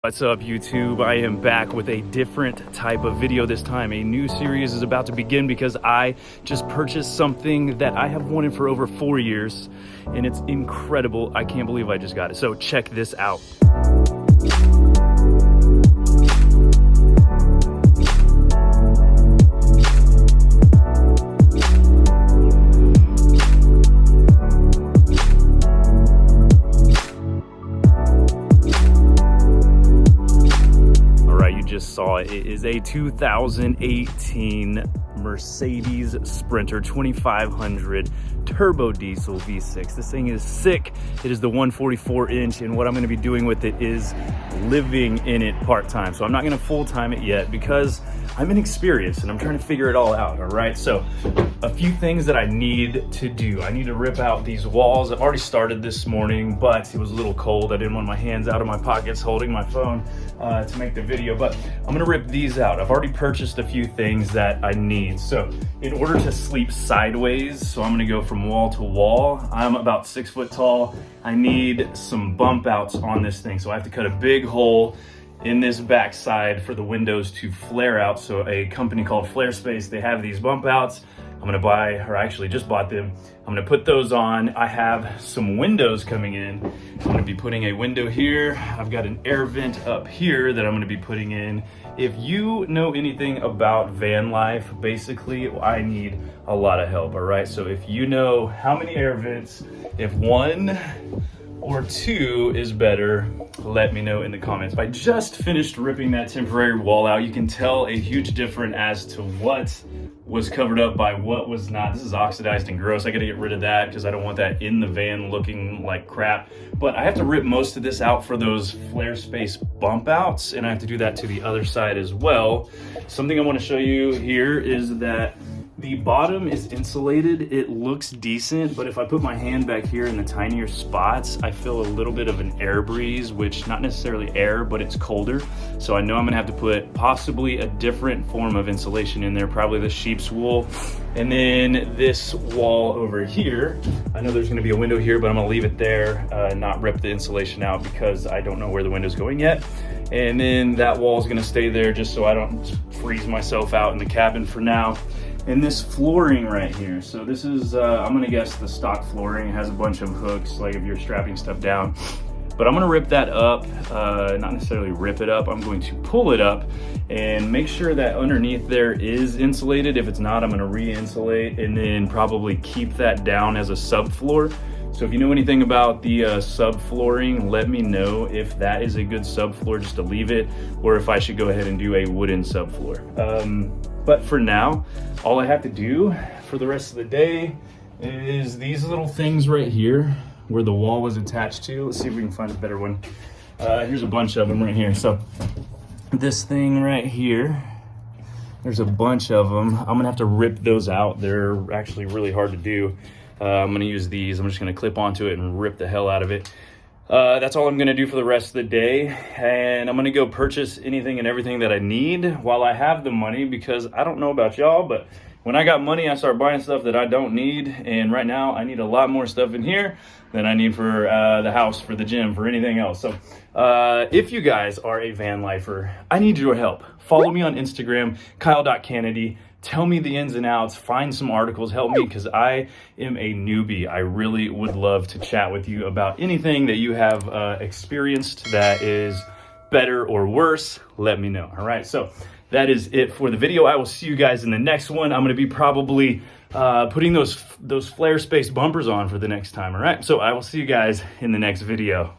What's up YouTube? I am back with a different type of video this time. A new series is about to begin because I just purchased something that I have wanted for over 4 years and it's incredible. I can't believe I just got it. So check this out. Saw it is a 2018 Mercedes Sprinter 2500 turbo diesel V6. This thing is sick. It is the 144-inch, and what I'm going to be doing with it is living in it part-time. So I'm not going to full-time it yet because I'm inexperienced and I'm trying to figure it all out. All right, so a few things that I need to do. I need to rip out these walls. I've already started this morning, but it was a little cold. I didn't want my hands out of my pockets holding my phone to make the video, but I'm gonna rip these out. I've already purchased a few things that I need. So in order to sleep sideways, so I'm gonna go from wall to wall. I'm about 6 foot tall. I need some bump outs on this thing. So I have to cut a big hole in this backside for the windows to flare out. So a company called Flare Space, they have these bump outs. I'm gonna buy, or I actually just bought them. I'm gonna put those on. I have some windows coming in. I'm gonna be putting a window here. I've got an air vent up here that I'm gonna be putting in. If you know anything about van life, basically I need a lot of help, all right? So if you know how many air vents, if one or two is better, let me know in the comments. I just finished ripping that temporary wall out. You can tell a huge difference as to what was covered up by what was not. This is oxidized and gross. I gotta get rid of that because I don't want that in the van looking like crap. But I have to rip most of this out for those Flare Space bump outs, and I have to do that to the other side as well. Something I want to show you here is that the bottom is insulated. It looks decent, but if I put my hand back here in the tinier spots, I feel a little bit of an air breeze, which not necessarily air, but it's colder. So I know I'm gonna have to put possibly a different form of insulation in there, probably the sheep's wool. And then this wall over here, I know there's gonna be a window here, but I'm gonna leave it there, not rip the insulation out because I don't know where the window's going yet. And then that wall is gonna stay there just so I don't freeze myself out in the cabin for now. And this flooring right here, so this is, I'm gonna guess the stock flooring. It has a bunch of hooks, like if you're strapping stuff down. But I'm gonna rip that up, not necessarily rip it up, I'm going to pull it up and make sure that underneath there is insulated. If it's not, I'm gonna re-insulate and then probably keep that down as a subfloor. So if you know anything about the subflooring, let me know if that is a good subfloor just to leave it, or if I should go ahead and do a wooden subfloor. But for now, all I have to do for the rest of the day is these little things right here where the wall was attached to. Let's see if we can find a better one. Here's a bunch of them right here. So this thing right here, there's a bunch of them. I'm gonna have to rip those out. They're actually really hard to do. I'm gonna use these. I'm just gonna clip onto it and rip the hell out of it. That's all I'm gonna do for the rest of the day. And I'm gonna go purchase anything and everything that I need while I have the money, because I don't know about y'all, but when I got money, I start buying stuff that I don't need. And right now I need a lot more stuff in here than I need for the house, for the gym, for anything else. So if you guys are a van lifer, I need your help. Follow me on Instagram, kyle.kennedy. Tell me the ins and outs, find some articles, help me, because I am a newbie. I really would love to chat with you about anything that you have experienced that is better or worse. Let me know, all right? So that is it for the video. I will see you guys in the next one. I'm gonna be probably putting those Flare Space bumpers on for the next time, all right? So I will see you guys in the next video.